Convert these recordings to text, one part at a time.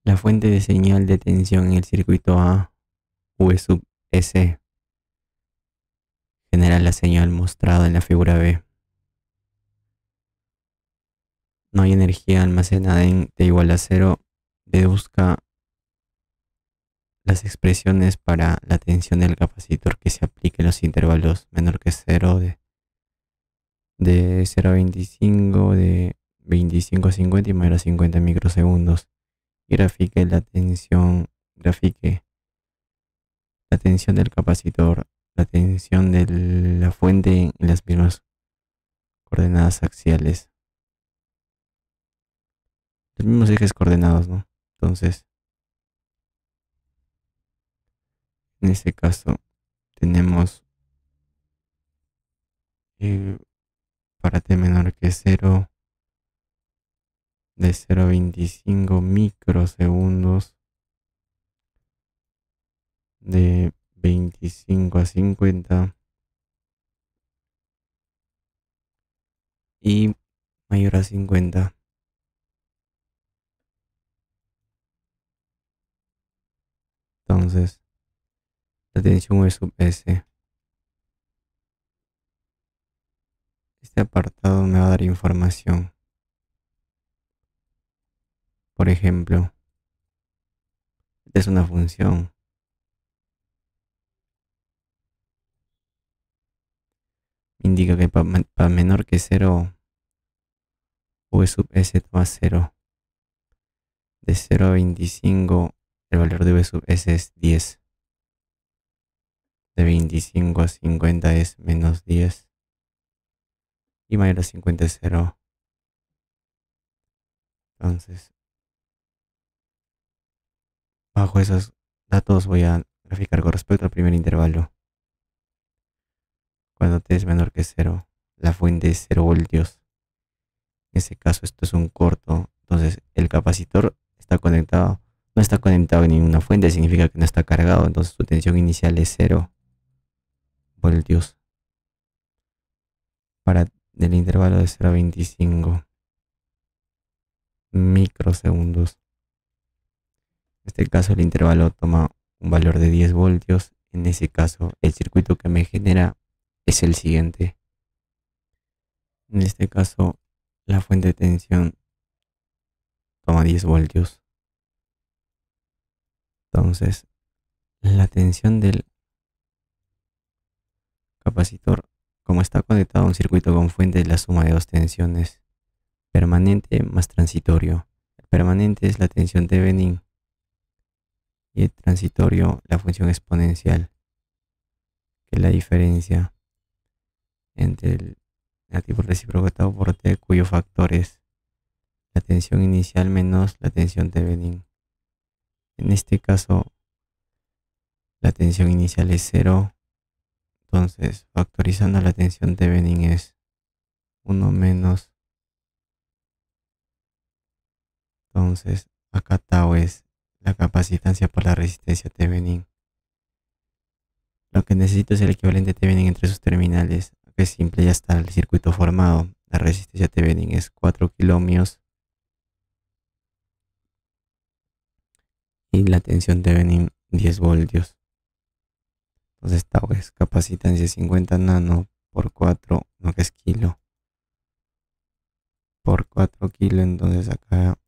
La fuente de señal de tensión en el circuito A, V sub S, genera la señal mostrada en la figura B. No hay energía almacenada en T igual a cero. Deduzca las expresiones para la tensión del capacitor que se aplique en los intervalos menor que cero de 0 a 25, de 25 a 50 y mayor a 50 microsegundos. Y grafique la tensión del capacitor, la tensión de la fuente en las mismas coordenadas axiales, los mismos ejes coordenados, ¿no? Entonces, en este caso, tenemos eh, para t menor que cero, de 0 a 25 microsegundos, de 25 a 50 y mayor a 50. Entonces, la tensión V sub S. Este apartado me va a dar información. Por ejemplo, esta es una función. Indica que para menor que cero, V sub S toma cero. De 0 a 25, el valor de V sub S es 10. De 25 a 50 es menos 10. Y mayor a 50 es cero. Entonces, bajo esos datos voy a graficar con respecto al primer intervalo. Cuando t es menor que cero, la fuente es 0 voltios. En ese caso esto es un corto. Entonces el capacitor está conectado. No está conectado a ninguna fuente, significa que no está cargado. Entonces su tensión inicial es 0 voltios. Para del intervalo de 0 a 25 microsegundos. En este caso el intervalo toma un valor de 10 voltios. En ese caso el circuito que me genera es el siguiente. En este caso la fuente de tensión toma 10 voltios. Entonces la tensión del capacitor, como está conectado a un circuito con fuente, es la suma de dos tensiones, permanente más transitorio. El permanente es la tensión Thevenin y el transitorio la función exponencial, que es la diferencia entre el negativo recíproco por T, cuyo factor es la tensión inicial menos la tensión Thevenin. En este caso, la tensión inicial es cero. Entonces, factorizando la tensión Thevenin es 1 menos. Entonces, acá tau es la capacitancia por la resistencia Thevenin. Lo que necesito es el equivalente Thevenin entre sus terminales. Que es simple, ya está el circuito formado. La resistencia Thevenin es 4 kiloohmios y la tensión Thevenin 10 voltios. Entonces tau es capacitancia 50 nano por 4, no que es kilo, por 4 kilo. Entonces acá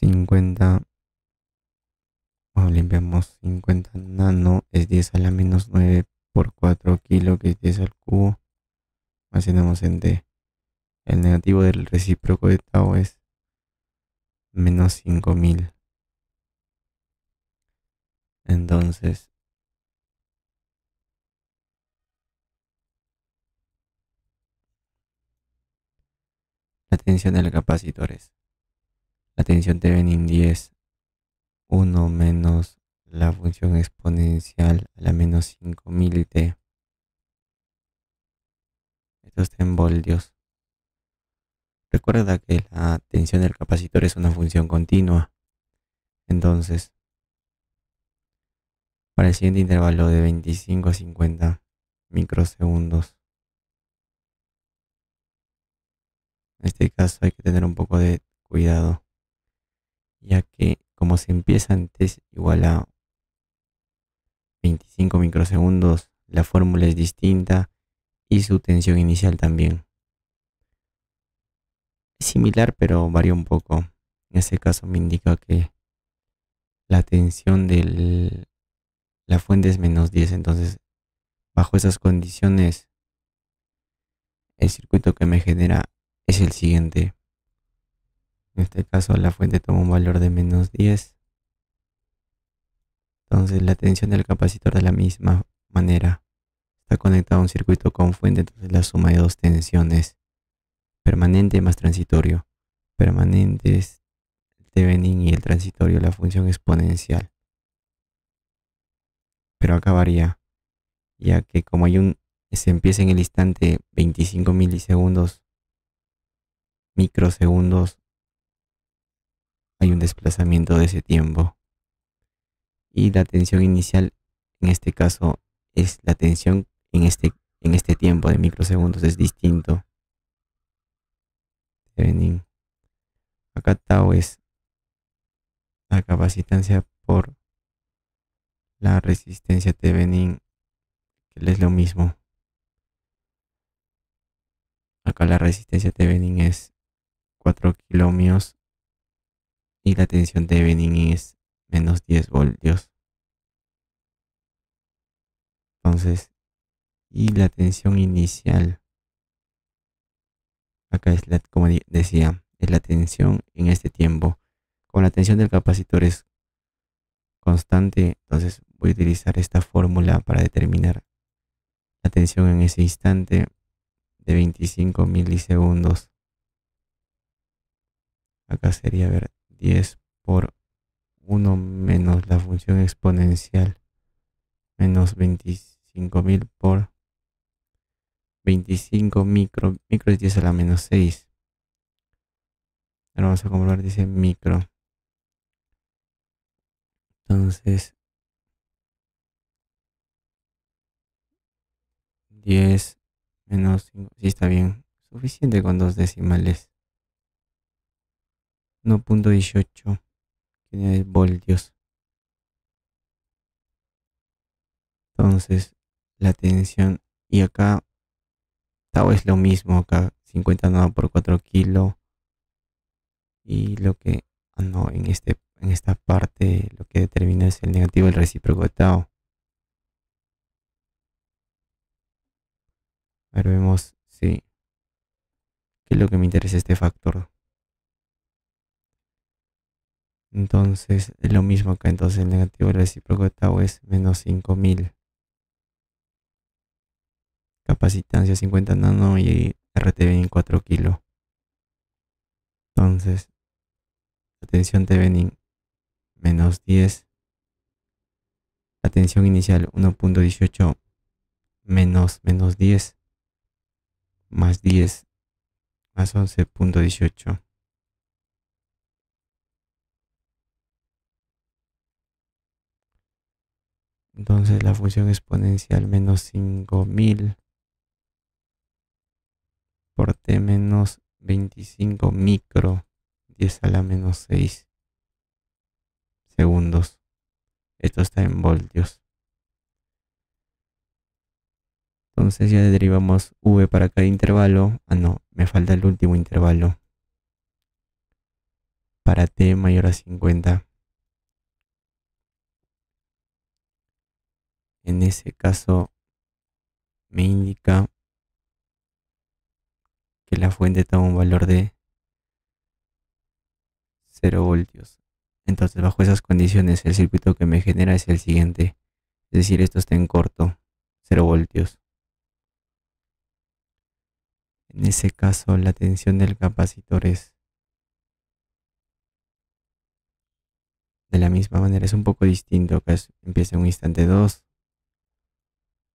50, limpiamos 50 nano, es 10 a la menos 9 por 4 kilo, que es 10 al cubo. Hacemos en D. El negativo del recíproco de tau es menos 5000. Entonces, la tensión del capacitor es la tensión Thevenin 10, 1 menos la función exponencial a la menos 5000 T. Esto está en voltios. Recuerda que la tensión del capacitor es una función continua. Entonces, para el siguiente intervalo de 25 a 50 microsegundos, en este caso hay que tener un poco de cuidado, ya que como se empieza antes igual a 25 microsegundos, la fórmula es distinta y su tensión inicial también. Es similar pero varía un poco. En este caso me indica que la tensión de la fuente es -10, entonces bajo esas condiciones el circuito que me genera es el siguiente. En este caso la fuente toma un valor de -10. Entonces la tensión del capacitor de la misma manera está conectado a un circuito con fuente, entonces la suma de dos tensiones, permanente más transitorio. Permanente es el Thevenin y el transitorio la función exponencial. Pero acá varía, ya que como se empieza en el instante 25 milisegundos, microsegundos, hay un desplazamiento de ese tiempo. Y la tensión inicial, en este caso, es la tensión en este tiempo de microsegundos, es distinto. Thevenin. Acá tau es la capacitancia por la resistencia Thevenin, que es lo mismo. Acá la resistencia Thevenin es 4 kiloohmios y la tensión Thevenin es -10 voltios. Entonces, y la tensión inicial, acá es como decía, es la tensión en este tiempo. Como la tensión del capacitor es constante, entonces voy a utilizar esta fórmula para determinar la tensión en ese instante de 25 milisegundos. Acá sería, a ver, 10 por 1 menos la función exponencial menos 25.000 por 25 micro es 10 a la -6. Ahora vamos a comprobar, dice micro. Entonces 10 menos 5, sí está bien, suficiente con dos decimales. 1.18 voltios. Entonces la tensión, y acá tau es lo mismo, acá 50 nada por 4 kilo, y lo que no, en esta parte lo que determina es el negativo del recíproco de tau. A ver, vemos, sí, qué es lo que me interesa este factor. Entonces es lo mismo acá, entonces el negativo del recíproco de tau es menos 5000. Capacitancia 50 nano y RTV en 4 kilos. Entonces la tensión Thevenin -10. La tensión inicial 1.18 menos -10 más 10 más 11.18. Entonces la función exponencial menos 5000 por T menos 25 micro 10 a la -6 segundos. Esto está en voltios. Entonces ya derivamos V para cada intervalo. Ah, no, me falta el último intervalo. Para T mayor a 50. En ese caso me indica que la fuente toma un valor de 0 voltios. Entonces bajo esas condiciones el circuito que me genera es el siguiente. Es decir, esto está en corto, 0 voltios. En ese caso la tensión del capacitor es de la misma manera, es un poco distinto, acá empieza en un instante 2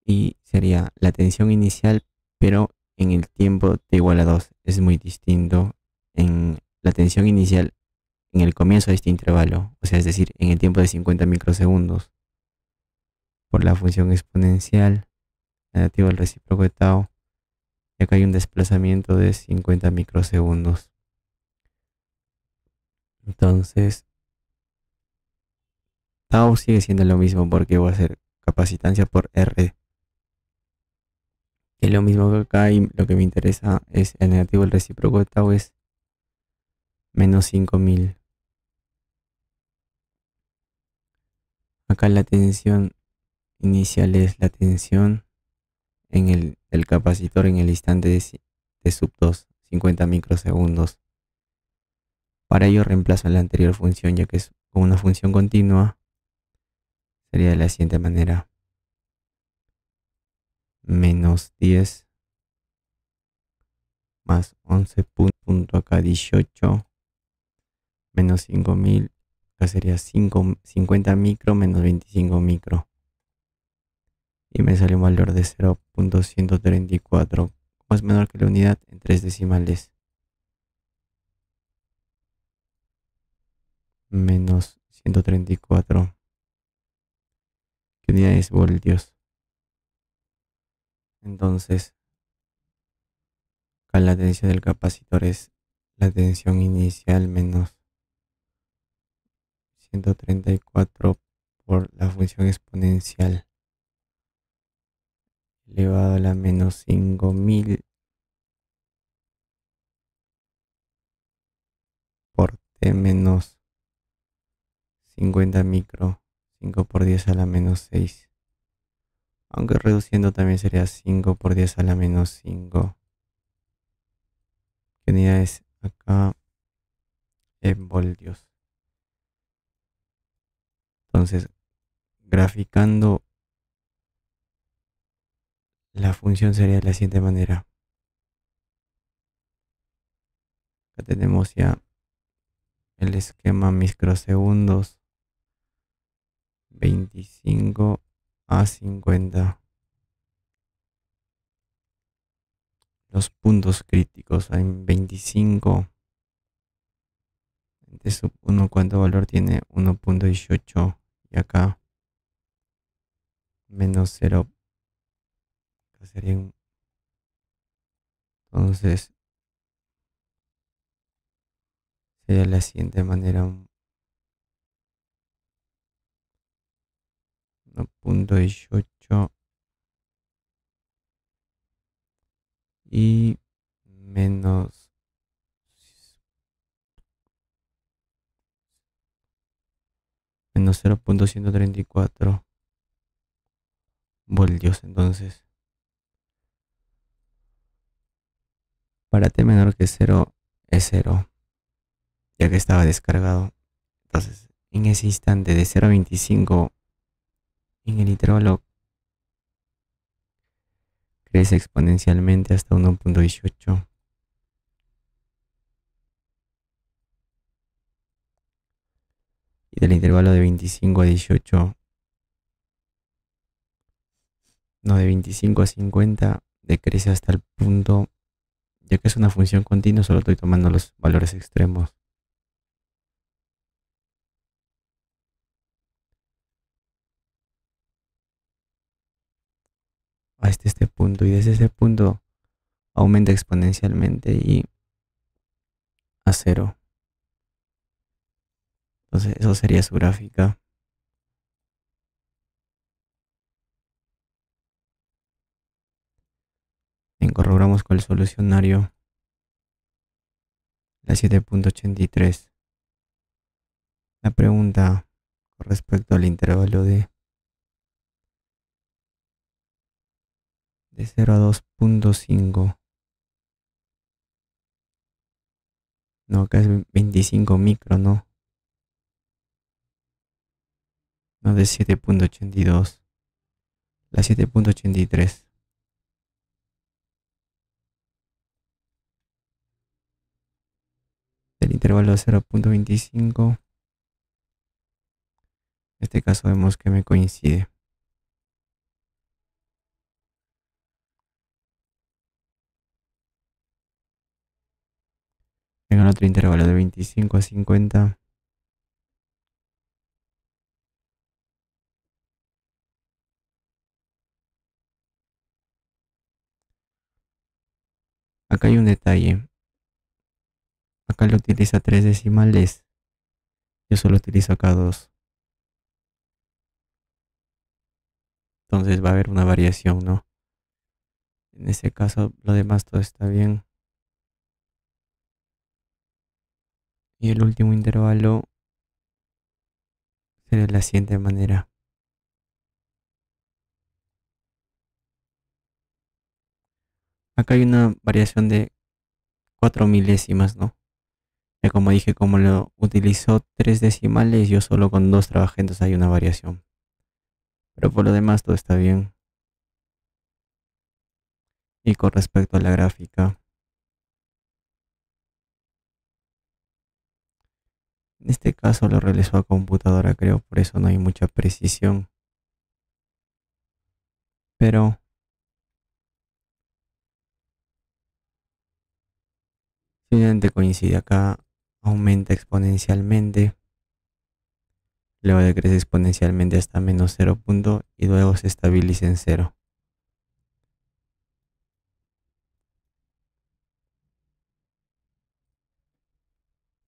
y sería la tensión inicial, pero en el tiempo t igual a 2. Es muy distinto en la tensión inicial en el comienzo de este intervalo, o sea, es decir, en el tiempo de 50 microsegundos, por la función exponencial negativa al recíproco de tau, y acá hay un desplazamiento de 50 microsegundos. Entonces, tau sigue siendo lo mismo porque va a ser capacitancia por R. Es lo mismo que acá y lo que me interesa es el negativo del recíproco de tau es menos 5000. Acá la tensión inicial es la tensión en el capacitor en el instante de sub 2, 50 microsegundos. Para ello reemplazo la anterior función, ya que es con una función continua, sería de la siguiente manera. Menos 10 más 11 punto acá 18 menos 5000, acá sería 50 micro menos 25 micro. Y me sale un valor de 0.134, más menor que la unidad en 3 decimales. Menos 134. ¿Qué unidad es voltios? Entonces, acá la tensión del capacitor es la tensión inicial menos 134 por la función exponencial elevado a la menos 5000 por T menos 50 micro, 5 por 10 a la menos 6. Aunque reduciendo también sería 5 por 10 a la menos 5. ¿Qué unidad es acá? En voltios. Entonces, graficando la función sería de la siguiente manera. Acá tenemos ya el esquema microsegundos 25 a 50. Los puntos críticos en 25. De sub 1 cuánto valor tiene 1.18 y acá menos 0. Acá sería entonces sería de la siguiente manera. 1.18 y menos 0.134 voltios. Entonces, para T menor que 0 es 0, ya que estaba descargado. Entonces, en ese instante de 0 a 25, en el intervalo crece exponencialmente hasta 1.18. Y del intervalo de 25 a 18, no, de 25 a 50, decrece hasta el punto, ya que es una función continua, solo estoy tomando los valores extremos. Hasta este punto, y desde ese punto aumenta exponencialmente y a cero. Entonces eso sería su gráfica. Incorporamos con el solucionario la 7.83. La pregunta con respecto al intervalo de 0 a 2.5. No, acá es 25 micro, ¿no? No, de 7.82. La 7.83. Del intervalo de 0.25. En este caso vemos que me coincide. En el otro intervalo de 25 a 50. Acá hay un detalle. Acá lo utiliza 3 decimales Yo solo utilizo acá dos. Entonces va a haber una variación, ¿no? En este caso, lo demás todo está bien. Y el último intervalo será de la siguiente manera. Acá hay una variación de 4 milésimas, ¿no? Ya como dije, como lo utilizó tres decimales, yo solo con dos trabajé, entonces hay una variación. Pero por lo demás todo está bien. Y con respecto a la gráfica, en este caso lo realizó a computadora, creo, por eso no hay mucha precisión. Pero simplemente coincide acá, aumenta exponencialmente, luego decrece exponencialmente hasta menos 0 punto y luego se estabiliza en cero.